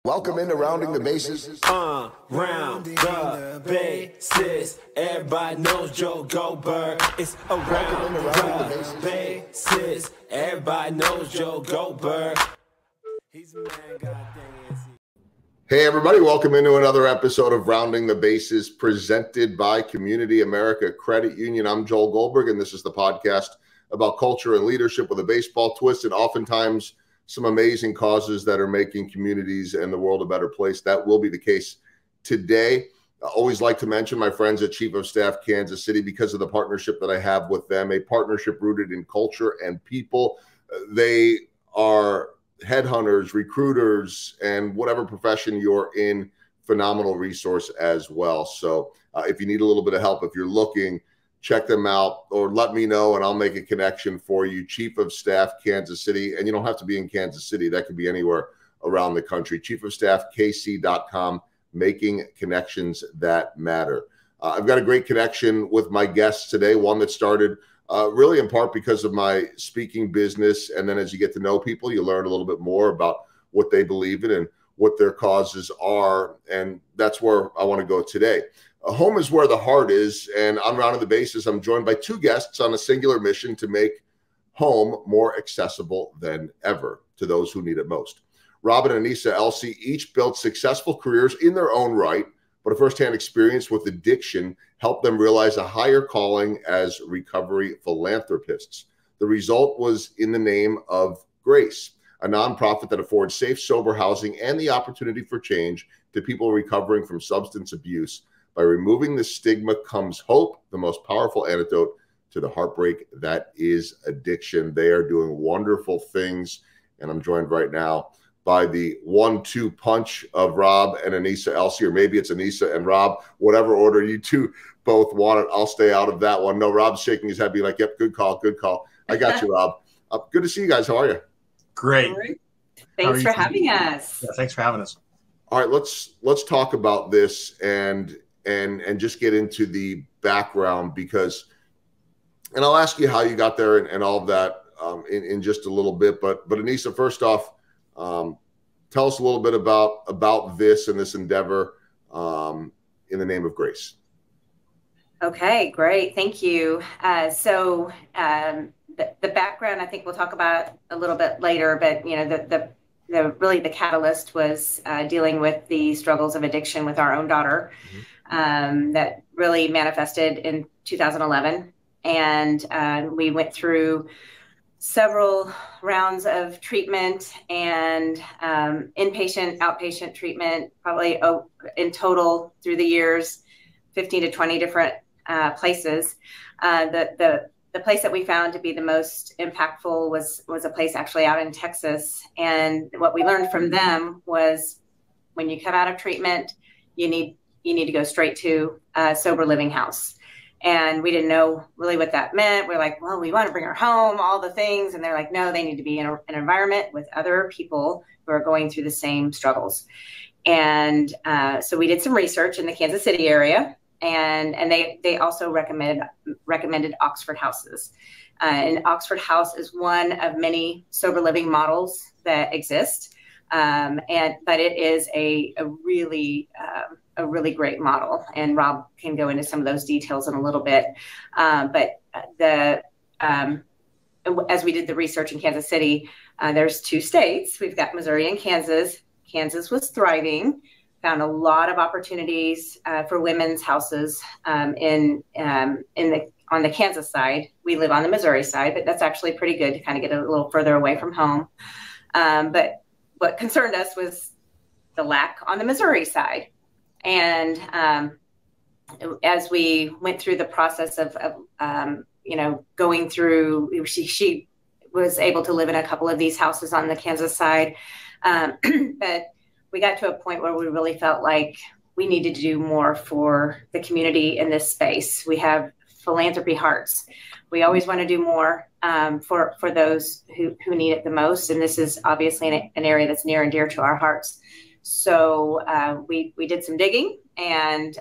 Welcome into Rounding the Bases. Round the bases. Everybody knows Joe Goldberg. It's around the bases. Everybody knows Joe Goldberg. He's a man, goddamn. Hey, everybody. Welcome into another episode of Rounding the Bases presented by Community America Credit Union. I'm Joel Goldberg, and this is the podcast about culture and leadership with a baseball twist, and oftentimes some amazing causes that are making communities and the world a better place. That will be the case today. I always like to mention my friends at Chief of Staff Kansas City because of the partnership that I have with them, a partnership rooted in culture and people. They are headhunters, recruiters, and whatever profession you're in, phenomenal resource as well. So if you need a little bit of help, if you're looking, check them out or let me know and I'll make a connection for you. Chief of Staff Kansas City, and you don't have to be in Kansas City. That could be anywhere around the country. Chief of Staff KC.com, making connections that matter. I've got a great connection with my guests today, one that started really in part because of my speaking business. And then as you get to know people, you learn a little bit more about what they believe in and what their causes are. And that's where I want to go today. Home is where the heart is, and on Rounding the Bases, I'm joined by two guests on a singular mission to make home more accessible than ever to those who need it most. Rob and Anissa Elsey each built successful careers in their own right, but a firsthand experience with addiction helped them realize a higher calling as recovery philanthropists. The result was in the name of Grace, a nonprofit that affords safe, sober housing and the opportunity for change to people recovering from substance abuse. By removing the stigma comes hope, the most powerful antidote to the heartbreak that is addiction. They are doing wonderful things, and I'm joined right now by the 1-2 punch of Rob and Anissa Elsey, or maybe it's Anissa and Rob, whatever order you two both want it. I'll stay out of that one. No, Rob's shaking his head, being like, yep, good call, good call. I got you, Rob. Good to see you guys. How are you? Great. Thanks for having us. Yeah, thanks for having us. All right, let's talk about this and just get into the background and I'll ask you how you got there and all of that in just a little bit. But Anissa, first off, tell us a little bit about this and this endeavor in the name of Grace. Okay, great. Thank you. So the background, I think we'll talk about a little bit later, but the catalyst was dealing with the struggles of addiction with our own daughter. That really manifested in 2011. And we went through several rounds of treatment and inpatient, outpatient treatment, probably in total through the years, 15 to 20 different places. The place that we found to be the most impactful was a place actually out in Texas. And what we learned from them was when you come out of treatment, you need to go straight to a sober living house. And we didn't know really what that meant. We're like, well, we want to bring her home, all the things. And they're like, no, they need to be in an environment with other people who are going through the same struggles. And so we did some research in the Kansas City area, and they also recommended Oxford houses. And Oxford House is one of many sober living models that exist. But it is a really great model, and Rob can go into some of those details in a little bit. But as we did the research in Kansas City, there's two states. We've got Missouri and Kansas. Kansas was thriving, found a lot of opportunities for women's houses on the Kansas side. We live on the Missouri side, but that's actually pretty good to kind of get a little further away from home. But what concerned us was the lack on the Missouri side. And as we went through the process of going through, she was able to live in a couple of these houses on the Kansas side. But we got to a point where we really felt like we needed to do more for the community in this space. We have philanthropy hearts. We always want to do more for those who need it the most. And this is obviously an area that's near and dear to our hearts. So we did some digging, and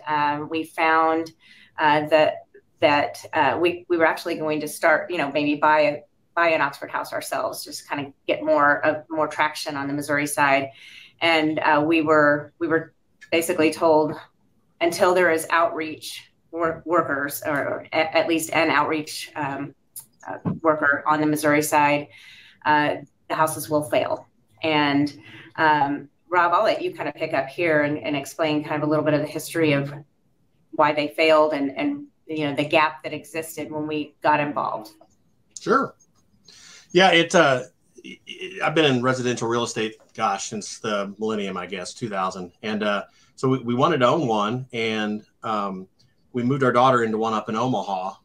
we found that we were actually going to start, maybe buy an Oxford house ourselves, just kind of get more traction on the Missouri side. And we were basically told until there is outreach workers, or at least an outreach worker on the Missouri side, the houses will fail. And Rob, I'll let you kind of pick up here and explain kind of a little bit of the history of why they failed and the gap that existed when we got involved. Sure. Yeah, I've been in residential real estate, since the millennium, I guess, 2000. And so we wanted to own one, and we moved our daughter into one up in Omaha,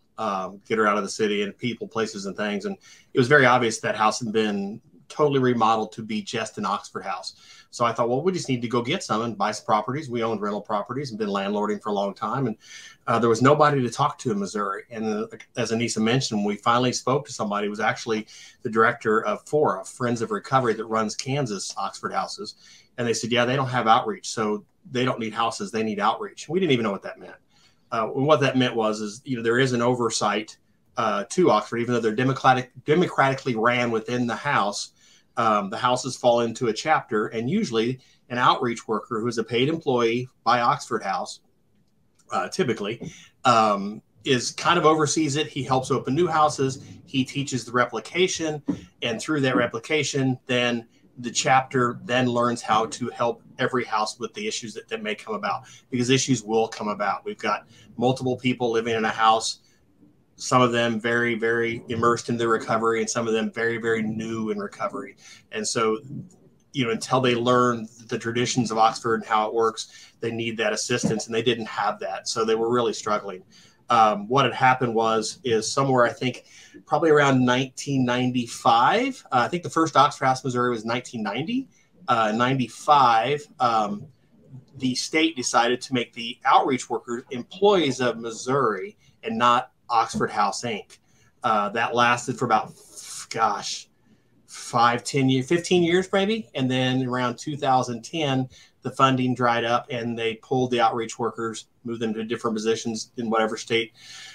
get her out of the city and people, places, and things. And it was very obvious that house had been totally remodeled to be just an Oxford house. So I thought, well, we just need to go get some and buy some properties. We owned rental properties and been landlording for a long time. And there was nobody to talk to in Missouri. And as Anissa mentioned, we finally spoke to somebody who was actually the director of FORA, Friends of Recovery, that runs Kansas Oxford houses. And they said, yeah, they don't have outreach. So they don't need houses. They need outreach. We didn't even know what that meant. What that meant was there is an oversight to Oxford, even though they're democratically ran within the house. The houses fall into a chapter, and usually an outreach worker who is a paid employee by Oxford House, typically, is kind of oversees it. He helps open new houses. He teaches the replication, and through that replication, then the chapter then learns how to help every house with the issues that may come about, because issues will come about. We've got multiple people living in a house, some of them very, very immersed in their recovery, and some of them very, very new in recovery. And so, until they learn the traditions of Oxford and how it works, they need that assistance, and they didn't have that. So they were really struggling. What had happened is somewhere, I think, probably around 1995. I think the first Oxford House, Missouri, was 1990. 95, the state decided to make the outreach workers employees of Missouri and not Oxford House Inc. That lasted for about, 10 years, 15 years maybe. And then around 2010, the funding dried up and they pulled the outreach workers, moved them to different positions in whatever state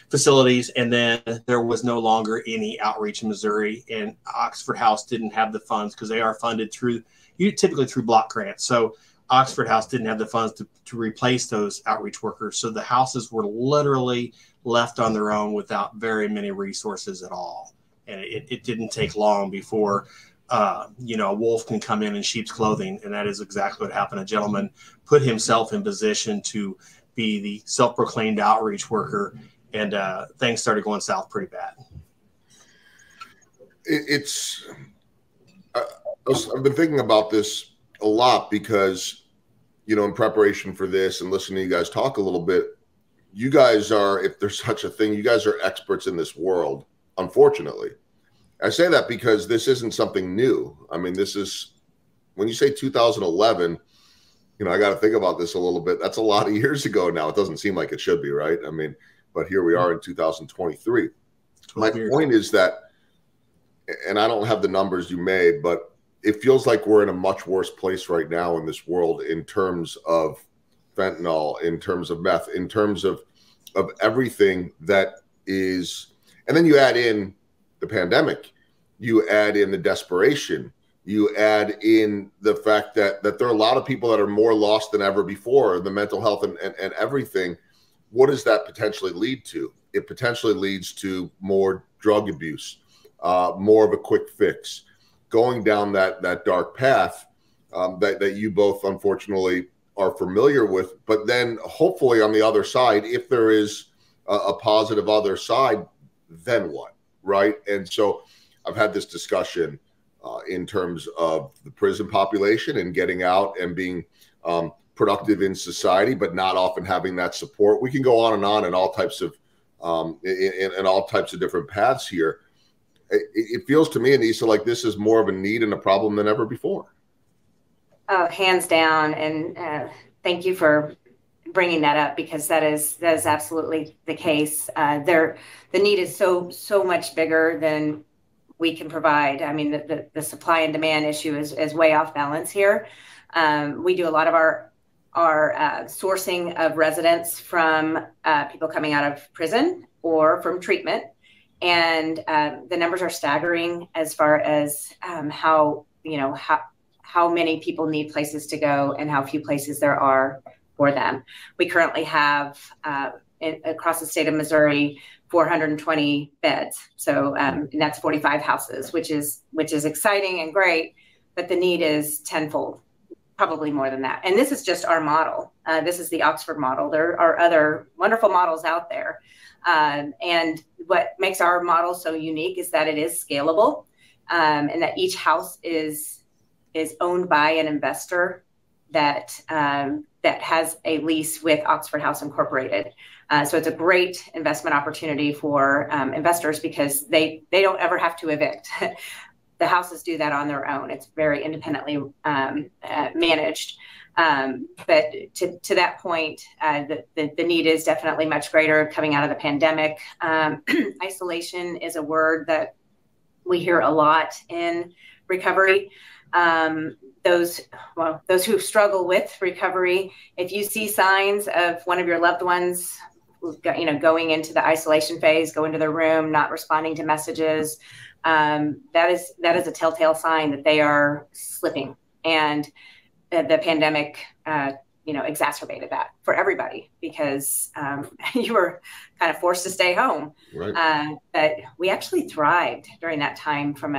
facilities. And then there was no longer any outreach in Missouri, and Oxford House didn't have the funds because they are funded typically through block grants. So Oxford House didn't have the funds to replace those outreach workers. So the houses were literally left on their own without very many resources at all. And it didn't take long before, a wolf can come in sheep's clothing. And that is exactly what happened. A gentleman put himself in position to be the self-proclaimed outreach worker, and things started going south pretty bad. I've been thinking about this a lot because, in preparation for this and listening to you guys talk a little bit, you guys are, if there's such a thing, you guys are experts in this world, unfortunately. I say that because this isn't something new. I mean, this is, when you say 2011, I got to think about this a little bit. That's a lot of years ago now. It doesn't seem like it should be, right? I mean, but here we are in 2023. My point is that, and I don't have the numbers you may, but it feels like we're in a much worse place right now in this world in terms of fentanyl, in terms of meth, in terms of everything that is. And then you add in the pandemic, you add in the desperation, you add in the fact that there are a lot of people that are more lost than ever before, the mental health and everything. What does that potentially lead to? It potentially leads to more drug abuse, more of a quick fix, going down that dark path that you both unfortunately are familiar with. But then hopefully on the other side, if there is a positive other side, then what, right? And so I've had this discussion in terms of the prison population and getting out and being productive in society, but not often having that support. We can go on in all types of in all types of different paths here. It feels to me, Anissa, like this is more of a need and a problem than ever before. Oh, hands down. And thank you for bringing that up, because that is absolutely the case. The need is so much bigger than we can provide. I mean, the supply and demand issue is way off balance here. We do a lot of our sourcing of residents from people coming out of prison or from treatment. And the numbers are staggering as far as how how many people need places to go and how few places there are for them. We currently have across the state of Missouri 420 beds, so and that's 45 houses, which is exciting and great, but the need is tenfold, probably more than that. And this is just our model. This is the Oxford model. There are other wonderful models out there. And what makes our model so unique is that it is scalable, and that each house is owned by an investor that has a lease with Oxford House Incorporated. So it's a great investment opportunity for investors because they don't ever have to evict. The houses do that on their own. It's very independently managed. But to that point, the need is definitely much greater coming out of the pandemic. Isolation is a word that we hear a lot in recovery. Those who struggle with recovery, if you see signs of one of your loved ones, going into the isolation phase, go into their room, not responding to messages, that is a telltale sign that they are slipping. And the pandemic, exacerbated that for everybody because you were kind of forced to stay home. Right. But we actually thrived during that time from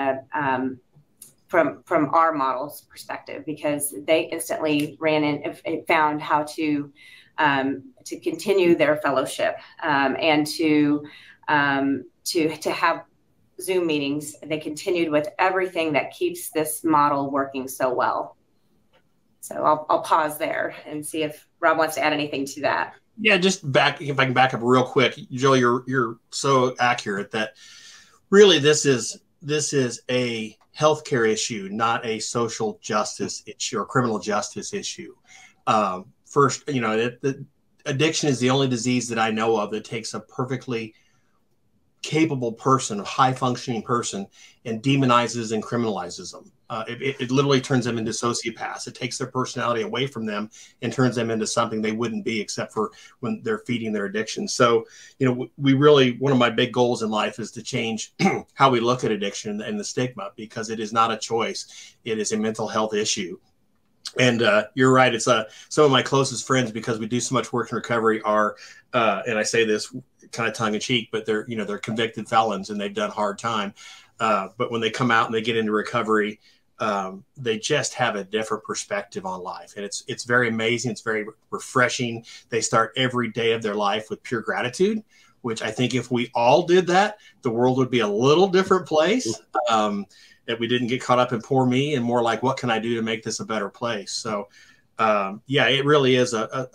our model's perspective because they instantly ran in and found how to continue their fellowship and to have Zoom meetings. They continued with everything that keeps this model working so well. So I'll pause there and see if Rob wants to add anything to that. Yeah, if I can back up real quick, Joe, you're so accurate that really this is a healthcare issue, not a social justice issue or criminal justice issue. First, the addiction is the only disease that I know of that takes a perfectly capable person, a high functioning person, and demonizes and criminalizes them. It literally turns them into sociopaths. It takes their personality away from them and turns them into something they wouldn't be except for when they're feeding their addiction. So, one of my big goals in life is to change how we look at addiction and the stigma, because it is not a choice. It is a mental health issue. And you're right. It's some of my closest friends, because we do so much work in recovery, are, and I say this kind of tongue in cheek, but they're convicted felons and they've done hard time. But when they come out and they get into recovery, they just have a different perspective on life. And it's very amazing. It's very refreshing. They start every day of their life with pure gratitude, which I think if we all did that, the world would be a little different place. That we didn't get caught up in poor me and more like, what can I do to make this a better place? So, it really is a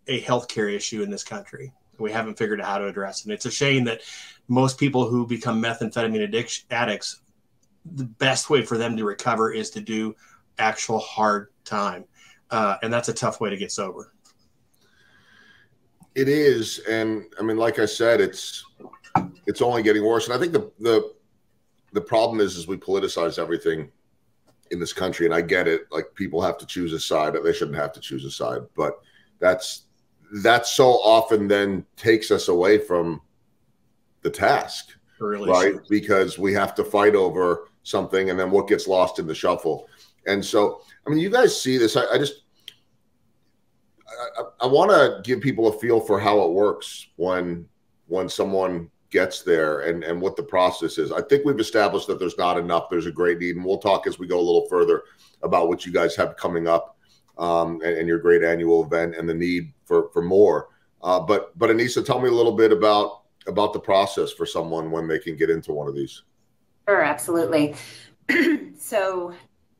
healthcare issue in this country. We haven't figured out how to address it. And it's a shame that most people who become methamphetamine addicts, the best way for them to recover is to do actual hard time. And that's a tough way to get sober. It is. And I mean, like I said, it's only getting worse. And I think the problem is we politicize everything in this country. And I get it. Like, people have to choose a side. They shouldn't have to choose a side, but that's so often then takes us away from the task, really, right? sure. Because we have to fight over something, and then what gets lost in the shuffle. And so, I mean, you guys see this. I want to give people a feel for how it works when someone gets there and what the process is. I think we've established that there's not enough. There's a great need, and we'll talk as we go a little further about what you guys have coming up and your great annual event and the need for more. But Anissa, tell me a little bit about the process for someone when they can get into one of these. Sure, absolutely. So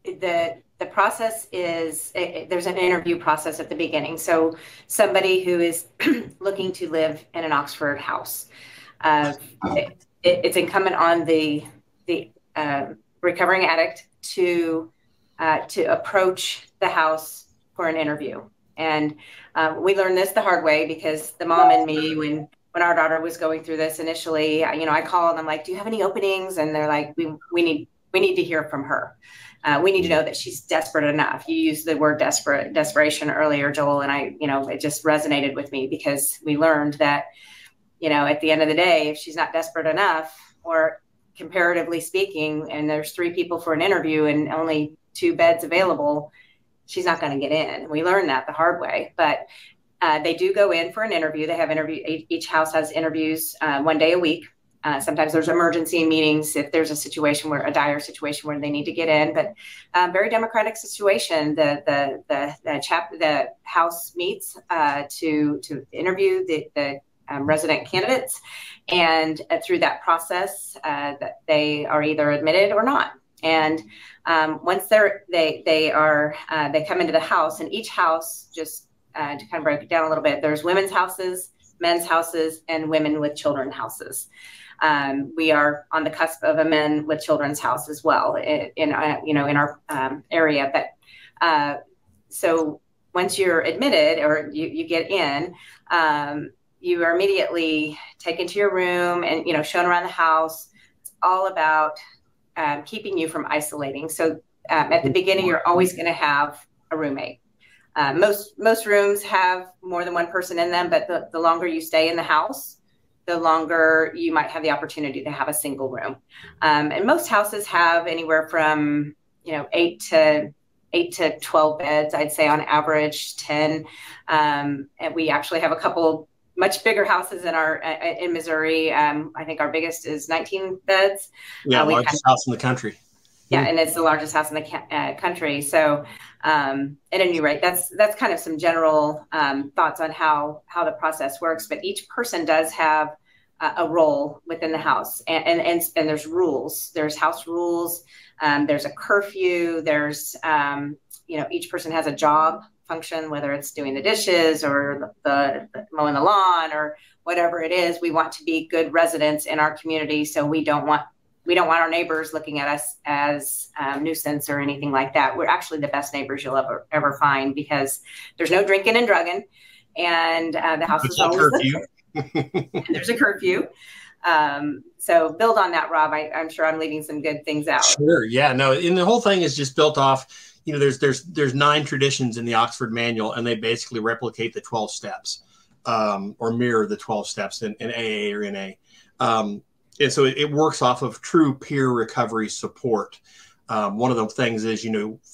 the process is, there's an interview process at the beginning. So somebody who is looking to live in an Oxford house, it's incumbent on the recovering addict to approach the house for an interview. And we learned this the hard way, because the mom and me, when our daughter was going through this initially, I called and I'm like, do you have any openings? And they're like, we need to hear from her. We need to know that she's desperate enough. You used the word desperation earlier, Joel, and it just resonated with me, because we learned that, at the end of the day, if she's not desperate enough, or comparatively speaking, and there's 3 people for an interview and only 2 beds available, she's not going to get in. We learned that the hard way, but they do go in for an interview. They have each house has interviews 1 day a week. Sometimes there's emergency meetings if there's a dire situation where they need to get in, but very democratic situation. The house meets to interview the resident candidates, and through that process, they are either admitted or not. And once they come into the house, and each house, just to kind of break it down a little bit, there's women's houses, men's houses, and women with children houses. We are on the cusp of a men with children's house as well in our area. But so once you're admitted or you get in, you are immediately taken to your room and shown around the house. It's all about keeping you from isolating. So at the beginning, you're always going to have a roommate. Most rooms have more than one person in them, but the longer you stay in the house, the longer you might have the opportunity to have a single room. And most houses have anywhere from 8 to 12 beds. I'd say on average 10. And we actually have a couple much bigger houses in Missouri. I think our biggest is 19 beds. Yeah, largest house in the country. Yeah, and it's the largest house in the country. So at any rate, that's kind of some general thoughts on how the process works. But each person does have a role within the house, and there's rules. There's house rules. There's a curfew. There's each person has a job function, whether it's doing the dishes or the mowing the lawn or whatever it is. We want to be good residents in our community, so we don't want our neighbors looking at us as nuisance or anything like that. We're actually the best neighbors you'll ever find, because there's no drinking and drugging, and the house is always curfew. There's a curfew. So build on that, Rob. I'm sure I'm leaving some good things out. Sure. Yeah. No. And the whole thing is just built off. There's 9 traditions in the Oxford Manual, and they basically replicate the 12 steps, or mirror the 12 steps in AA or NA. And so it works off of true peer recovery support. One of the things is,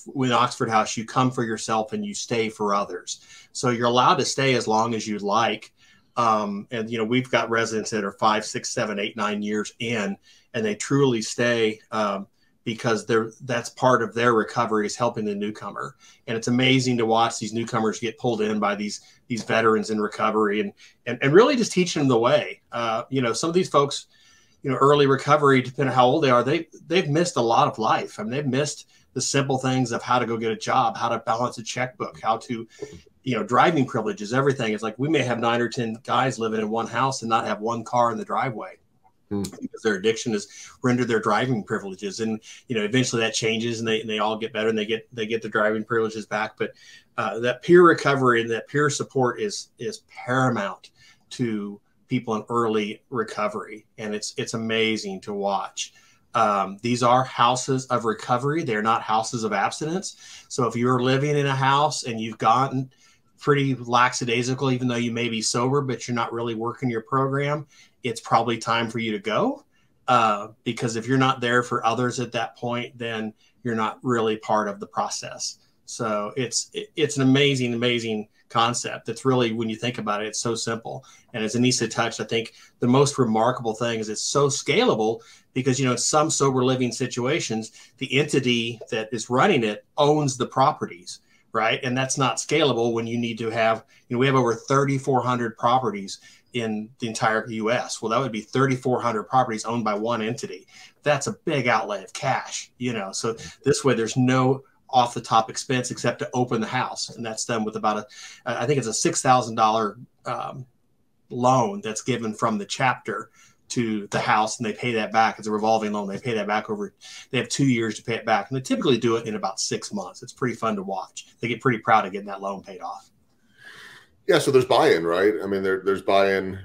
with Oxford House, you come for yourself and you stay for others. So you're allowed to stay as long as you'd like. And we've got residents that are 5, 6, 7, 8, 9 years in, and they truly stay because that's part of their recovery, is helping the newcomer. And it's amazing to watch these newcomers get pulled in by these veterans in recovery and really just teaching them the way. Some of these folks, early recovery, depending on how old they are, they've missed a lot of life. I mean, they've missed the simple things of how to go get a job, how to balance a checkbook, how to, driving privileges, everything. It's like we may have 9 or 10 guys living in one house and not have one car in the driveway because their addiction has rendered their driving privileges. And, eventually that changes and they all get better and they get the driving privileges back. But that peer recovery and that peer support is paramount to people in early recovery. And it's amazing to watch. These are houses of recovery. They're not houses of abstinence. So if you're living in a house and you've gotten pretty lackadaisical, even though you may be sober, but you're not really working your program, it's probably time for you to go. Because if you're not there for others at that point, then you're not really part of the process. So it's an amazing, amazing concept. It's really, when you think about it, it's so simple. And as Anissa touched, I think the most remarkable thing is it's so scalable because, in some sober living situations, the entity that is running it owns the properties, right? And that's not scalable when you need to have, we have over 3,400 properties in the entire US. Well, that would be 3,400 properties owned by one entity. That's a big outlay of cash, so this way there's no off the top expense except to open the house. And that's done with about I think it's a $6,000 loan that's given from the chapter to the house, and they pay that back. It's a revolving loan. They pay that back they have 2 years to pay it back. And they typically do it in about 6 months. It's pretty fun to watch. They get pretty proud of getting that loan paid off. Yeah. So there's buy-in, right? I mean, there's buy-in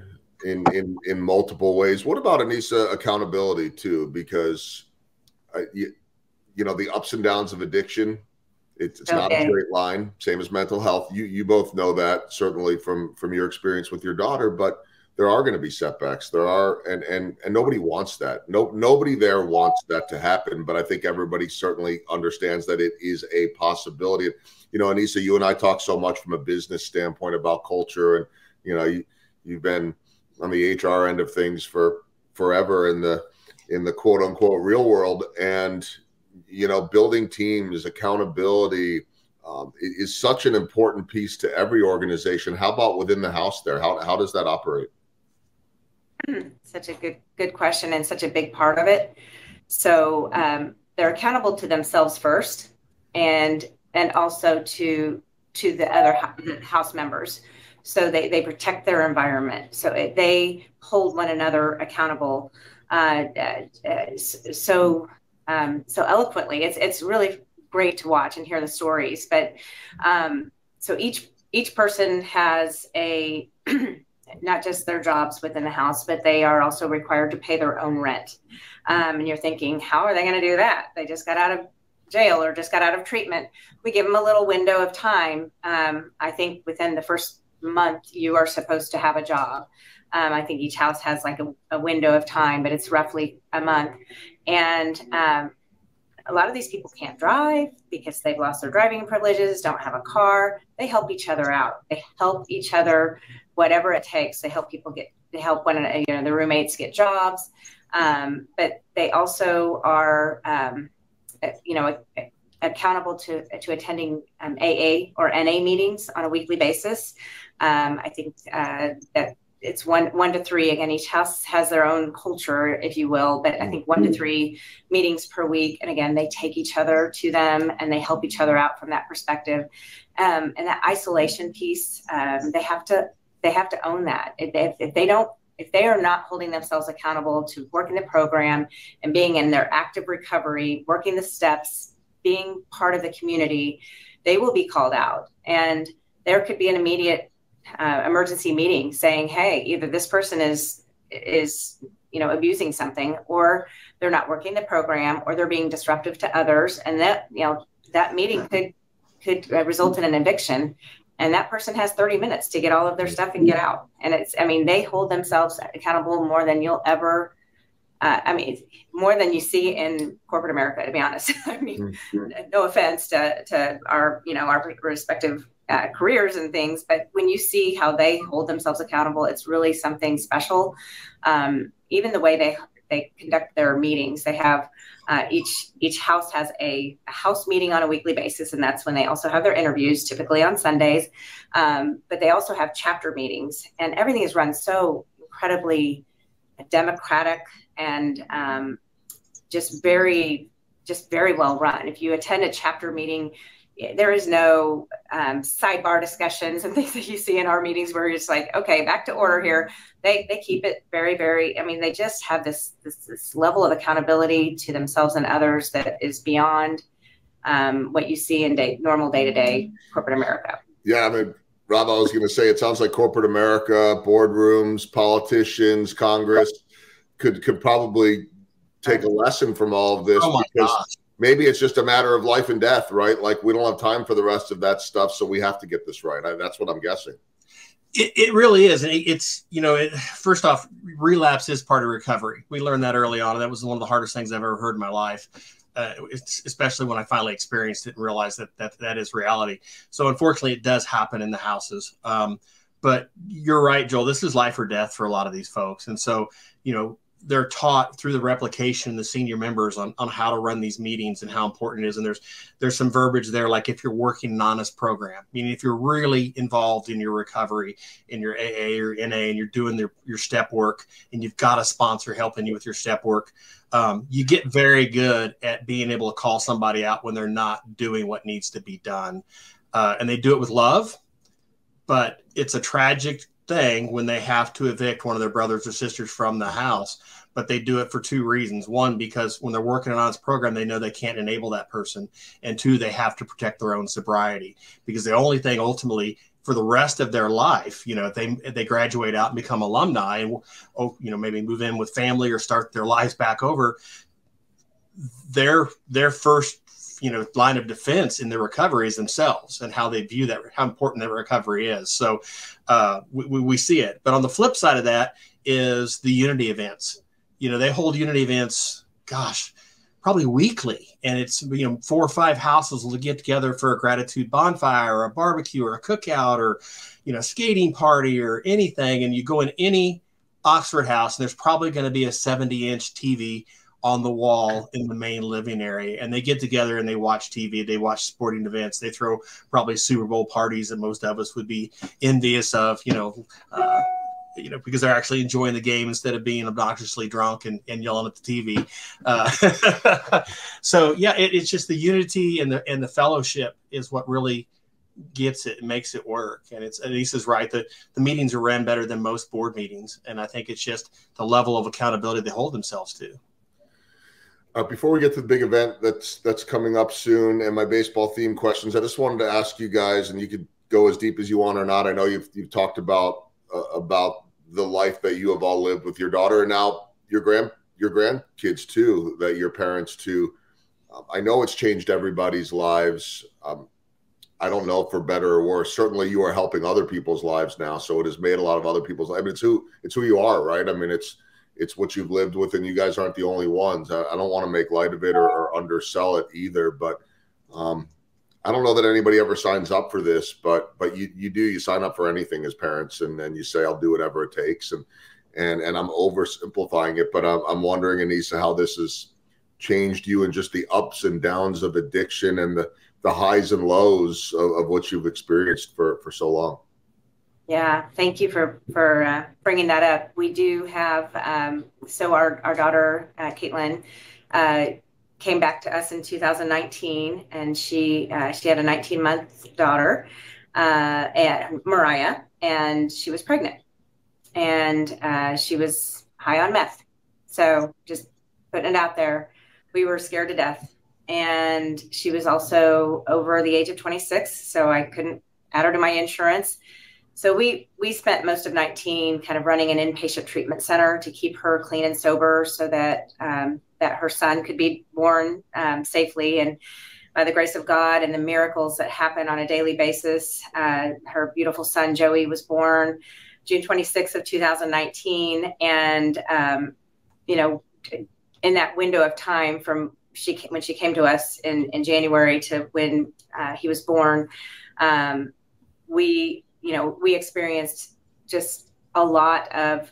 in multiple ways. What about, Anissa, accountability too? Because the ups and downs of addiction, it's not a straight line, same as mental health. You both know that, certainly from your experience with your daughter, but there are going to be setbacks. There are, and nobody wants that. Nobody there wants that to happen. But I think everybody certainly understands that it is a possibility. You know, Anissa, you and I talk so much from a business standpoint about culture, and you know, you've been on the HR end of things for forever in the quote unquote real world, and you know, building teams, accountability is such an important piece to every organization. How about within the house there? How does that operate? Such a good question, and such a big part of it. So they're accountable to themselves first, and also to the other house members. So they protect their environment. So they hold one another accountable. So eloquently. It's really great to watch and hear the stories. But so each person has a not just their jobs within the house, but they are also required to pay their own rent. And you're thinking, how are they going to do that? They just got out of jail or just got out of treatment. We give them a little window of time. I think within the first month, you are supposed to have a job. I think each house has like a window of time, but it's roughly a month. And a lot of these people can't drive because they've lost their driving privileges, don't have a car. They help each other out. They help each other, whatever it takes. They help one another, you know, the roommates get jobs. But they also are, you know, accountable to attending AA or NA meetings on a weekly basis. I think that it's one to three. Again, each house has their own culture, if you will, but I think 1 to 3 meetings per week. And again, they take each other to them and they help each other out from that perspective. And that isolation piece, they have to own that. If they are not holding themselves accountable to working the program and being in their active recovery, working the steps, being part of the community, they will be called out. And there could be an immediate emergency meeting saying, hey, either this person is you know, abusing something, or they're not working the program, or they're being disruptive to others. And that, you know, that meeting could result in an eviction. And that person has 30 minutes to get all of their stuff and get out. And they hold themselves accountable more than you'll ever, more than you see in corporate America, to be honest. No offense to our, you know, our respective careers and things, but when you see how they hold themselves accountable, it's really something special. Even the way they conduct their meetings, they have each house has a house meeting on a weekly basis, and that's when they also have their interviews, typically on Sundays. But they also have chapter meetings, and everything is run so incredibly democratic and just very well run. If you attend a chapter meeting, there is no sidebar discussions and things that you see in our meetings where you're just like, okay, back to order here. They keep it very, very, they just have this level of accountability to themselves and others that is beyond what you see in normal day-to-day corporate America. Yeah, Rob, I was going to say, it sounds like corporate America, boardrooms, politicians, Congress could probably take a lesson from all of this. Oh my gosh. Maybe it's just a matter of life and death, right? Like, we don't have time for the rest of that stuff, so we have to get this right. That's what I'm guessing. It really is. And it's, first off, relapse is part of recovery. We learned that early on. And that was one of the hardest things I've ever heard in my life, especially when I finally experienced it and realized that is reality. So unfortunately, it does happen in the houses. But you're right, Joel, this is life or death for a lot of these folks. And so, they're taught through the replication, the senior members on how to run these meetings and how important it is. And there's some verbiage there, like if you're working an honest program, meaning if you're really involved in your recovery, in your AA or NA, and you're doing your step work, and you've got a sponsor helping you with your step work, you get very good at being able to call somebody out when they're not doing what needs to be done. And they do it with love, but it's a tragic thing when they have to evict one of their brothers or sisters from the house. But they do it for two reasons. One, because when they're working on this program, they know they can't enable that person. And two, they have to protect their own sobriety, because the only thing ultimately for the rest of their life, if they graduate out and become alumni and maybe move in with family or start their lives back over, their first line of defense in the recovery is themselves and how they view that, how important that recovery is. So we see it. But on the flip side of that is the unity events. They hold unity events, gosh, probably weekly. And it's, 4 or 5 houses will get together for a gratitude bonfire or a barbecue or a cookout or, skating party or anything. And you go in any Oxford house and there's probably going to be a 70-inch TV on the wall in the main living area, and they get together and they watch TV, they watch sporting events, they throw probably Super Bowl parties that most of us would be envious of, because they're actually enjoying the game instead of being obnoxiously drunk and yelling at the TV. So yeah, it's just the unity and the fellowship is what really gets it and makes it work. And Anissa's right, the meetings are ran better than most board meetings, and I think it's just the level of accountability they hold themselves to. Before we get to the big event that's coming up soon and my baseball theme questions, I just wanted to ask you guys, and you could go as deep as you want or not. I know you've talked about the life that you have all lived with your daughter and now your grandkids too, that your parents too. I know it's changed everybody's lives. I don't know for better or worse. Certainly you are helping other people's lives now. So it has made a lot of other people's lives. I mean, it's who you are, right? I mean, it's what you've lived with, and you guys aren't the only ones. I don't want to make light of it or undersell it either, but I don't know that anybody ever signs up for this, but you sign up for anything as parents, and then you say, I'll do whatever it takes. And I'm oversimplifying it, but I'm wondering, Anissa, how this has changed you and just the ups and downs of addiction and the highs and lows of what you've experienced for so long. Yeah, thank you for bringing that up. We do have, so our daughter, Caitlin, came back to us in 2019, and she had a 19-month daughter, Mariah, and she was pregnant, and she was high on meth. So just putting it out there, we were scared to death. And she was also over the age of 26, so I couldn't add her to my insurance. So we spent most of 19 kind of running an inpatient treatment center to keep her clean and sober so that that her son could be born safely. And by the grace of God and the miracles that happen on a daily basis, her beautiful son, Joey, was born June 26th of 2019. And, in that window of time from when she came to us in January to when he was born, we experienced just a lot of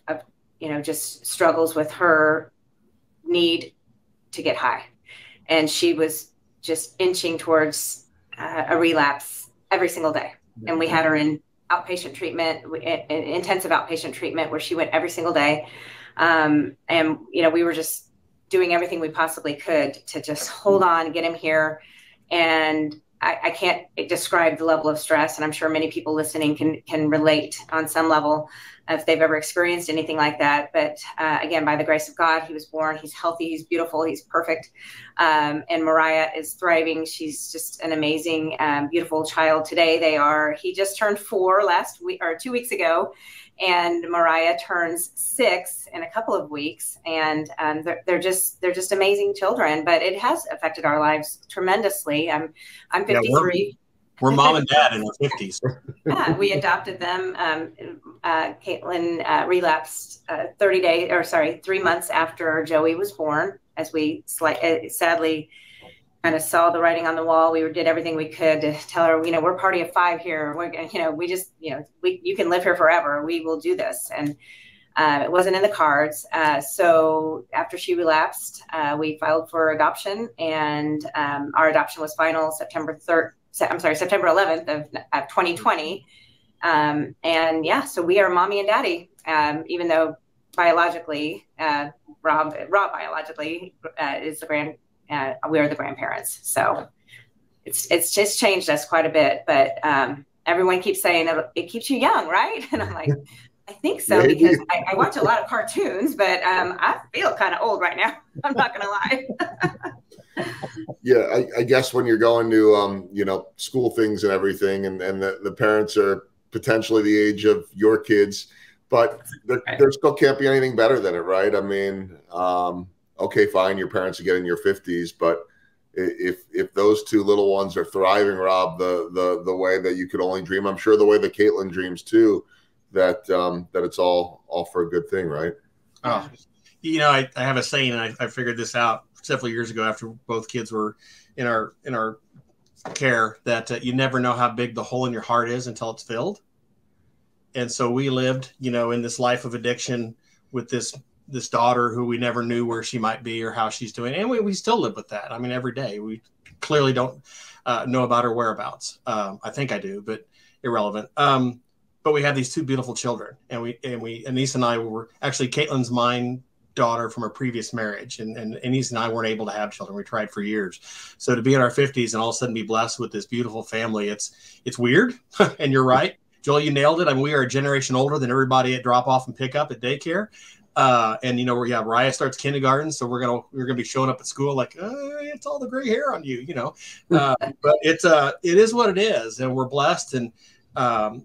just struggles with her need to get high. And she was just inching towards a relapse every single day. And we had her in outpatient treatment, intensive outpatient treatment, where she went every single day. And, we were just doing everything we possibly could to just hold on, get him here. And I can't describe the level of stress, and I'm sure many people listening can relate on some level if they've ever experienced anything like that. But again, by the grace of God, he was born. He's healthy. He's beautiful. He's perfect. And Mariah is thriving. She's just an amazing, beautiful child. Today he just turned 4 last week or 2 weeks ago. And Mariah turns 6 in a couple of weeks, and they're just amazing children. But it has affected our lives tremendously. I'm 53. Yeah, we're mom and dad in our 50s. Yeah, we adopted them. Caitlin relapsed 3 months after Joey was born, as we sadly kind of saw the writing on the wall. We did everything we could to tell her, we're a party of 5 here. You can live here forever. We will do this. And it wasn't in the cards. So after she relapsed, we filed for adoption, and our adoption was final September 11th of 2020. So we are mommy and daddy, even though biologically, Rob biologically is we are the grandparents. So it's just changed us quite a bit, but everyone keeps saying it keeps you young, right? And I'm like, I think so, because I watch a lot of cartoons, but I feel kind of old right now. I'm not going to lie. Yeah, I guess when you're going to, school things and everything, and the parents are potentially the age of your kids, but there still can't be anything better than it, right? I mean, okay, fine, your parents are getting your 50s, but if those two little ones are thriving, Rob, the way that you could only dream, I'm sure the way that Caitlin dreams too, that it's all for a good thing, right? Oh, you know, I have a saying, and I figured this out several years ago after both kids were in our care, that you never know how big the hole in your heart is until it's filled. And so we lived, you know, in this life of addiction with this daughter who we never knew where she might be or how she's doing. And we still live with that. I mean, every day we clearly don't know about her whereabouts. I think I do, but irrelevant. But we have these two beautiful children, and Anissa and I were actually Caitlin's mine daughter from a previous marriage. And Anissa and I weren't able to have children. We tried for years. So to be in our 50s and all of a sudden be blessed with this beautiful family, it's weird. And you're right. Joel, you nailed it. I mean, we are a generation older than everybody at drop off and pick up at daycare. And you know, Raya starts kindergarten, so we're gonna be showing up at school like it's all the gray hair on you, you know. But it is what it is, and we're blessed. And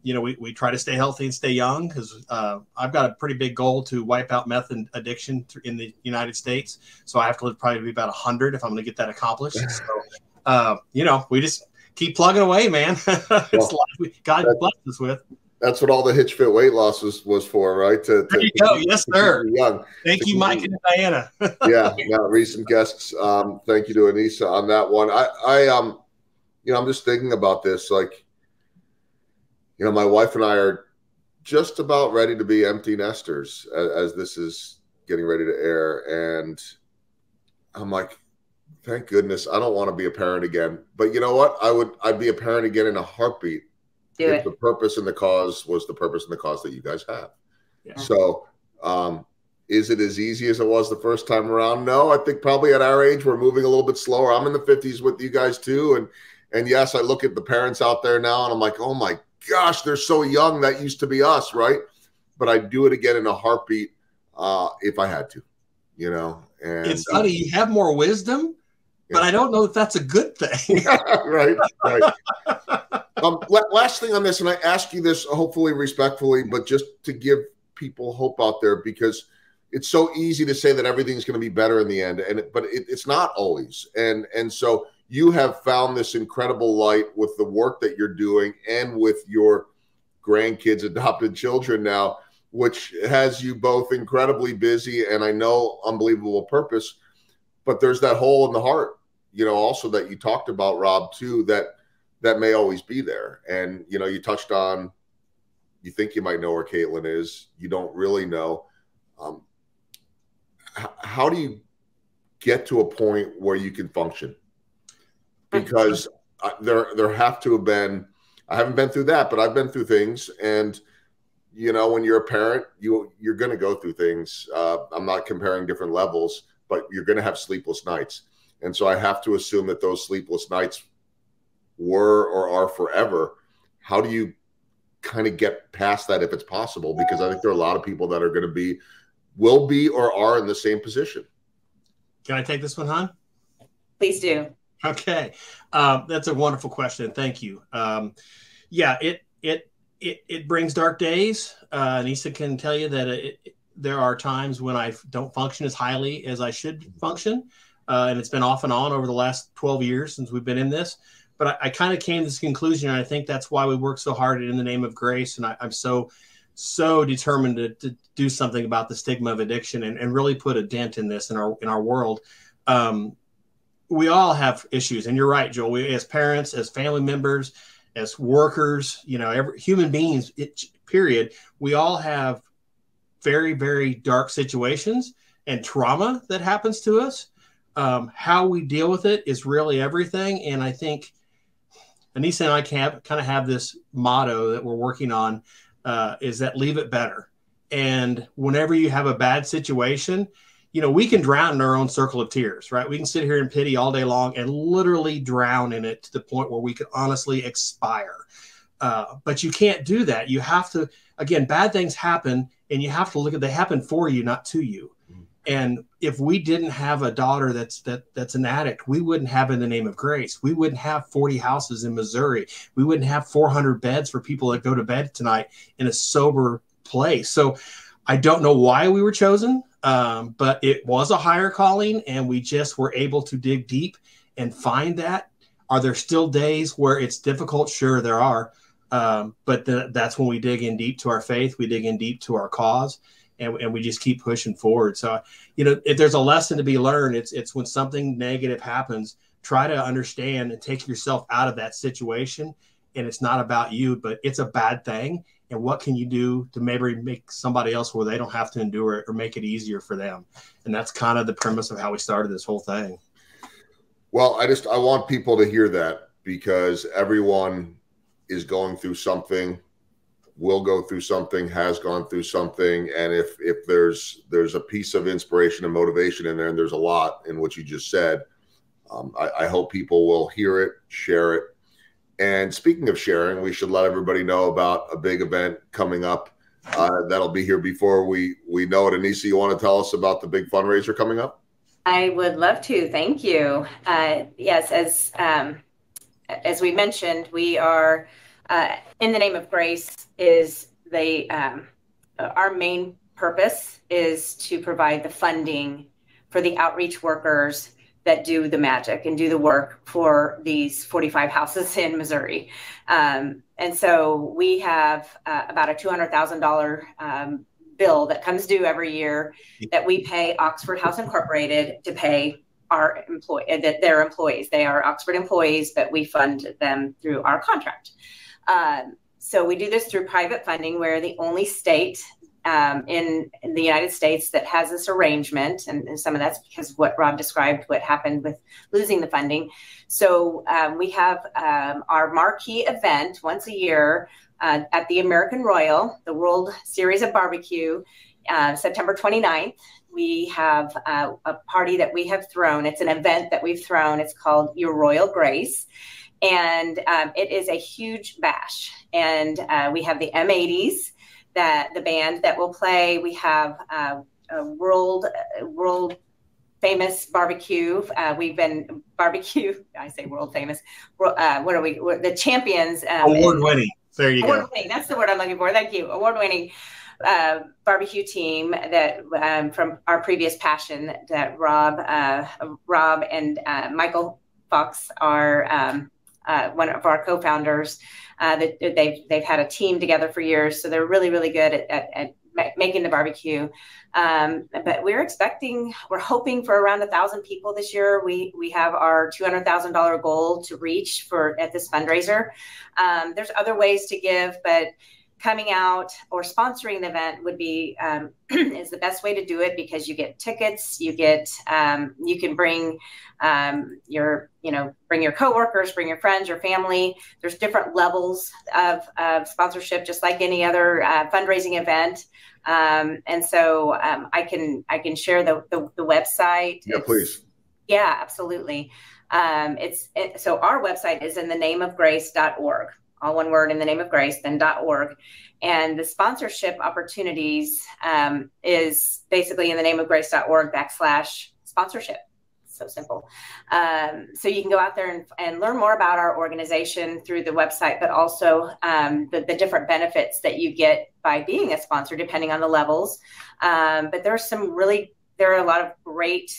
you know, we try to stay healthy and stay young, because I've got a pretty big goal to wipe out meth addiction in the United States. So I have to live probably be about 100 if I'm going to get that accomplished. So you know, we just keep plugging away, man. It's like God blessed us with. That's what all the Hitch Fit weight loss was for, right? There you go. Yes, sir. Young. Thank you, Mike and Diana. Yeah, recent guests. Thank you to Anissa on that one. You know, I'm just thinking about this. Like, you know, my wife and I are just about ready to be empty nesters as this is getting ready to air. And I'm like, thank goodness I don't want to be a parent again. But you know what? I'd be a parent again in a heartbeat. If the purpose and the cause was the purpose and the cause that you guys have. Yeah. So is it as easy as it was the first time around? No, I think probably at our age, we're moving a little bit slower. I'm in the 50s with you guys too. And yes, I look at the parents out there now and I'm like, oh my gosh, they're so young. That used to be us, right? But I'd do it again in a heartbeat if I had to, you know. And it's funny, you have more wisdom, but I don't know if that's a good thing. Right. Last thing on this, and I ask you this hopefully respectfully, but just to give people hope out there, because it's so easy to say that everything's going to be better in the end, but it's not always. And so you have found this incredible light with the work that you're doing and with your grandkids, adopted children now, which has you both incredibly busy and I know unbelievable purpose. But there's that hole in the heart, you know, also that you talked about, Rob, too, that may always be there. And, you know, you touched on, you think you might know where Caitlin is. You don't really know. How do you get to a point where you can function? Because there have to have been, I haven't been through that, but I've been through things. And, you know, when you're a parent, you're going to go through things. I'm not comparing different levels, but you're going to have sleepless nights. And so I have to assume that those sleepless nights were or are forever. How do you kind of get past that if it's possible? Because I think there are a lot of people that are going to will be or are in the same position. Can I take this one, hon? Please do. Okay. That's a wonderful question. Thank you. Yeah, it brings dark days. Anissa can tell you that there are times when I don't function as highly as I should function. And it's been off and on over the last 12 years since we've been in this. But I kind of came to this conclusion, and I think that's why we work so hard in the name of grace. And I'm so determined to do something about the stigma of addiction and really put a dent in this in our world. We all have issues, and you're right, Joel. We, as parents, as family members, as workers, you know, every human beings, period. We all have very, very dark situations and trauma that happens to us. How we deal with it is really everything, and I think Anissa and I kind of have this motto that we're working on, is that leave it better. And whenever you have a bad situation, you know, we can drown in our own circle of tears, right? We can sit here in pity all day long and literally drown in it to the point where we could honestly expire. But you can't do that. You have to, again, bad things happen, and you have to look at, they happen for you, not to you. And if we didn't have a daughter that's an addict, we wouldn't have In the Name of Grace. We wouldn't have 40 houses in Missouri. We wouldn't have 400 beds for people that go to bed tonight in a sober place. So I don't know why we were chosen, but it was a higher calling, and we just were able to dig deep and find that. Are there still days where it's difficult? Sure, there are. But that's when we dig in deep to our faith. We dig in deep to our cause, and we just keep pushing forward. So, if there's a lesson to be learned, it's when something negative happens, try to understand and take yourself out of that situation. And it's not about you, but it's a bad thing. And what can you do to maybe make somebody else where they don't have to endure it or make it easier for them? And that's kind of the premise of how we started this whole thing. Well, I want people to hear that, because everyone is going through something, will go through something, has gone through something. And if there's a piece of inspiration and motivation in there, and there's a lot in what you just said, I hope people will hear it, share it. And speaking of sharing, we should let everybody know about a big event coming up that'll be here before we know it. Anissa, you want to tell us about the big fundraiser coming up? I would love to. Thank you. Yes, as we mentioned, we are in the name of grace is our main purpose is to provide the funding for the outreach workers that do the magic and do the work for these 45 houses in Missouri. And so we have about a $200,000 bill that comes due every year that we pay Oxford House Incorporated to pay their employees. They are Oxford employees, but we fund them through our contract. So we do this through private funding. We're the only state in the United States that has this arrangement, and some of that's because what Rob described, what happened with losing the funding. So we have our marquee event once a year at the American Royal, the World Series of Barbecue, September 29th. We have a party that we have thrown. It's an event that we've thrown. It's called Your Royal Grace. And it is a huge bash. And we have the M80s, the band that will play. We have a world famous barbecue. We've been barbecue. I say world famous. What are we? The champions. Award-winning. There you go. Award-winning. That's the word I'm looking for. Thank you. Award-winning barbecue team that from our previous passion that Rob and Michael Fox are one of our co-founders. They've had a team together for years, so they're really, really good at making the barbecue. But we're hoping for around 1,000 people this year. We have our $200,000 goal to reach at this fundraiser. There's other ways to give, but coming out or sponsoring the event would be is the best way to do it, because you get tickets, you can bring bring your coworkers, bring your friends, your family. There's different levels of sponsorship, just like any other fundraising event. And so I can share the website. Yeah, please. Yeah, absolutely. So our website is inthenameofgrace.org. All one word, in the name of grace, then .org. And the sponsorship opportunities is basically in the name of grace.org/sponsorship. So simple. So you can go out there and learn more about our organization through the website, but also the different benefits that you get by being a sponsor, depending on the levels. But there are a lot of great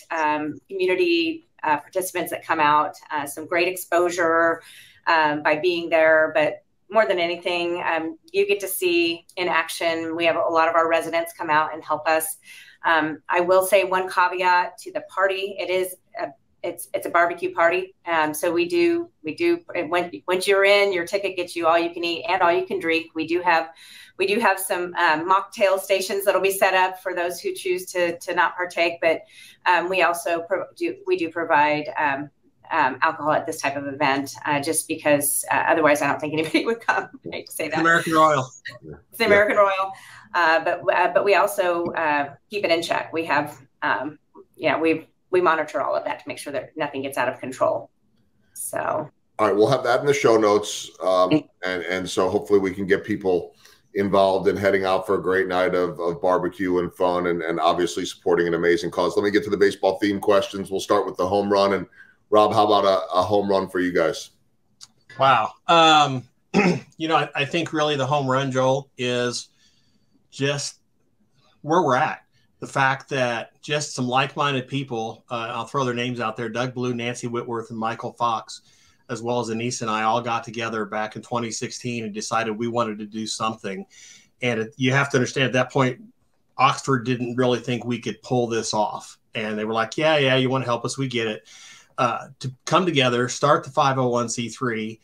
community participants that come out, some great exposure by being there. But more than anything, you get to see in action. We have a lot of our residents come out and help us. I will say one caveat to the party. It's a barbecue party. So we do once you're in, your ticket gets you all you can eat and all you can drink. We do have some mocktail stations that'll be set up for those who choose to not partake. But we also do provide alcohol at this type of event, just because otherwise I don't think anybody would come. I hate to say that. American Royal. It's the American Royal. But we also keep it in check. We have, we monitor all of that to make sure that nothing gets out of control. So. All right, we'll have that in the show notes. And so hopefully we can get people involved in heading out for a great night of barbecue and fun, and obviously supporting an amazing cause. Let me get to the baseball theme questions. We'll start with the home run. And Rob, how about a home run for you guys? Wow. I think really the home run, Joel, is just where we're at. the fact that just some like-minded people, I'll throw their names out there, Doug Blue, Nancy Whitworth, and Michael Fox, as well as Anissa and I, all got together back in 2016 and decided we wanted to do something. And you have to understand, at that point, Oxford didn't really think we could pull this off. And they were like, yeah, you want to help us, we get it. To come together, start the 501c3,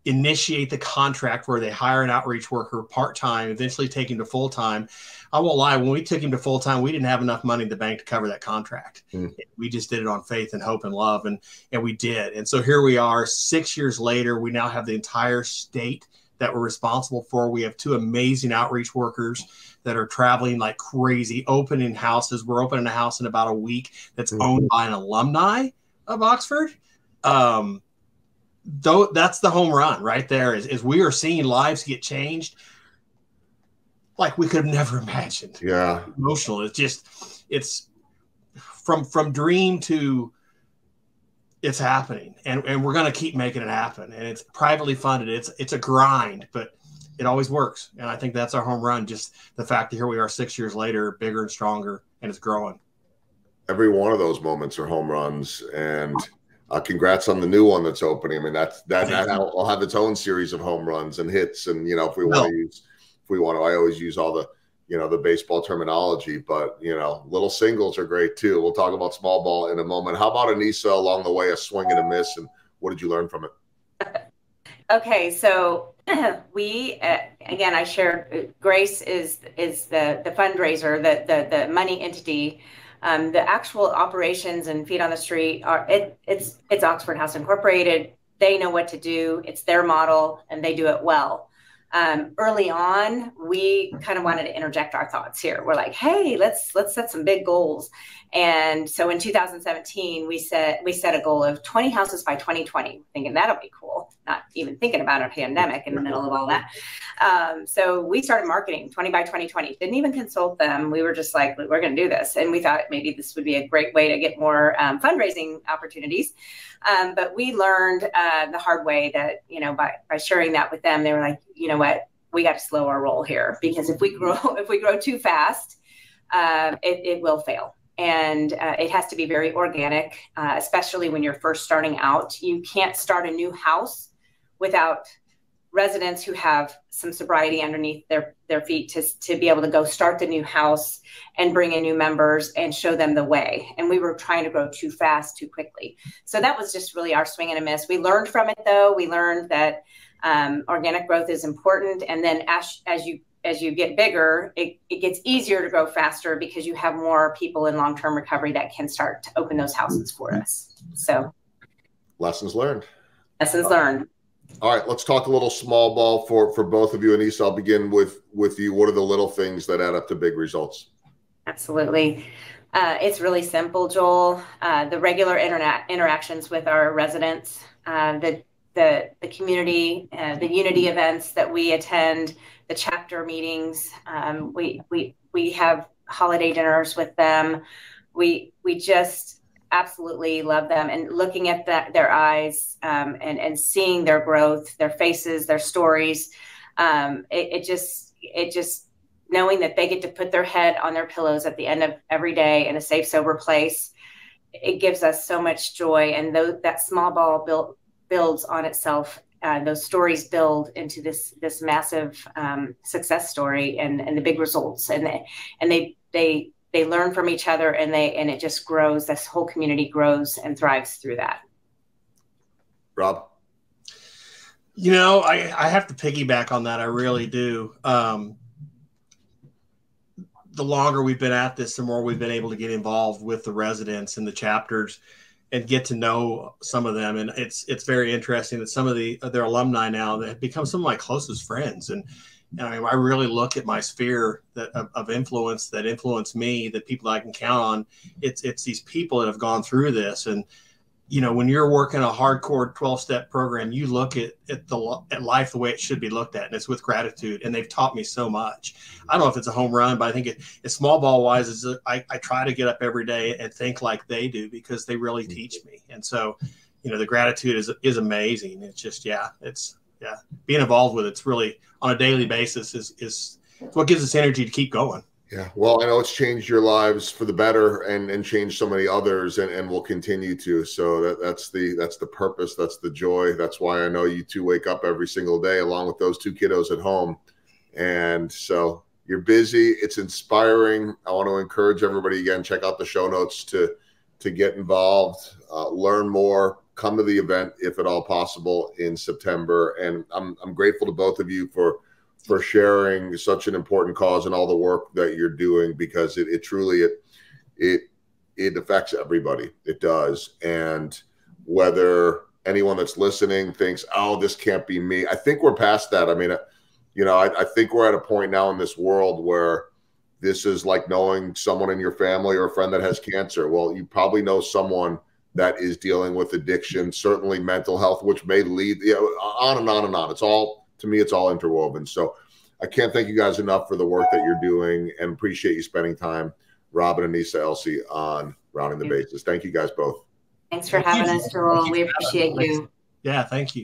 initiate the contract where they hire an outreach worker part-time, eventually take him to full-time. I won't lie, when we took him to full-time, we didn't have enough money in the bank to cover that contract. We just did it on faith and hope and love, and we did. And so here we are 6 years later. We now have the entire state that we're responsible for. We have 2 amazing outreach workers that are traveling like crazy, opening houses. We're opening a house in about a week that's owned by an alumni of Oxford. Though that's the home run right there, is we are seeing lives get changed like we could have never imagined. Yeah. Emotional. It's from dream to it's happening, and we're going to keep making it happen. And it's privately funded. It's a grind, but it always works. And I think that's our home run. Just the fact that here we are 6 years later, bigger and stronger, and it's growing. Every one of those moments are home runs, and congrats on the new one that's opening. I mean, that will have its own series of home runs and hits. And, if we want to I always use all the, the baseball terminology, but, little singles are great too. We'll talk about small ball in a moment. How about Anissa along the way, a swing and a miss, and what did you learn from it? Okay. So we, again, I shared Grace is the fundraiser, the money entity. The actual operations and feet on the street it's Oxford House Incorporated. They know what to do. It's their model, and they do it well. Early on, we kind of wanted to interject our thoughts here. We're like, hey, let's set some big goals. And so in 2017, we set a goal of 20 houses by 2020, thinking that'll be cool. Not even thinking about a pandemic in the middle of all that. So we started marketing 20 by 2020. Didn't even consult them. We were just like, we're going to do this. And we thought maybe this would be a great way to get more fundraising opportunities. But we learned the hard way that, by sharing that with them, they were like, you know what, we got to slow our roll here, because if we grow too fast, it will fail. And it has to be very organic, especially when you're first starting out. You can't start a new house without residents who have some sobriety underneath their feet to be able to go start the new house and bring in new members and show them the way. And we were trying to grow too fast, too quickly. So that was just really our swing and a miss. We learned from it, though. We learned that organic growth is important. And then as you get bigger, it gets easier to grow faster because you have more people in long-term recovery that can start to open those houses for us. So lessons learned. All right, let's talk a little small ball for both of you. Anissa, I'll begin with you. What are the little things that add up to big results? Absolutely. It's really simple, Joel. The regular interactions with our residents, the community, the unity events that we attend, the chapter meetings. We have holiday dinners with them. We just absolutely love them, and looking at their eyes and seeing their growth, their faces, their stories. It just knowing that they get to put their head on their pillows at the end of every day in a safe, sober place. It gives us so much joy, and that small ball builds on itself. Those stories build into this massive success story and the big results, and they learn from each other, and it just grows. This whole community grows and thrives through that. Rob? I have to piggyback on that. I really do. The longer we've been at this, the more we've been able to get involved with the residents and the chapters and get to know some of them. And it's very interesting that some of their alumni now that have become some of my closest friends. And I mean, I really look at my sphere of influence that influence me, the people I can count on. It's these people that have gone through this. And, when you're working a hardcore 12-step program, you look at life the way it should be looked at, and it's with gratitude. And they've taught me so much. I don't know if it's a home run, but I think it's small ball wise is I try to get up every day and think like they do, because they really teach me. And so, the gratitude is amazing. It's just, being involved with it's really on a daily basis is what gives us energy to keep going. Yeah, well, I know it's changed your lives for the better and changed so many others, and will continue to. So that's the purpose, that's the joy. That's why I know you two wake up every single day along with those two kiddos at home. And so you're busy. It's inspiring. I want to encourage everybody again, check out the show notes to get involved, learn more, come to the event if at all possible in September. And I'm grateful to both of you for sharing such an important cause and all the work that you're doing, because it truly affects everybody. It does. And whether anyone that's listening thinks, oh, this can't be me, I think we're past that. I mean, I think we're at a point now in this world where this is like knowing someone in your family or a friend that has cancer. Well, you probably know someone that is dealing with addiction, certainly mental health, which may lead on and on and on. It's all, to me, it's all interwoven. So I can't thank you guys enough for the work that you're doing, and appreciate you spending time, Rob and Anissa Elsey, on Rounding the Bases. Thank you guys both. Thanks for having us, Joel. We appreciate you. Yeah, thank you.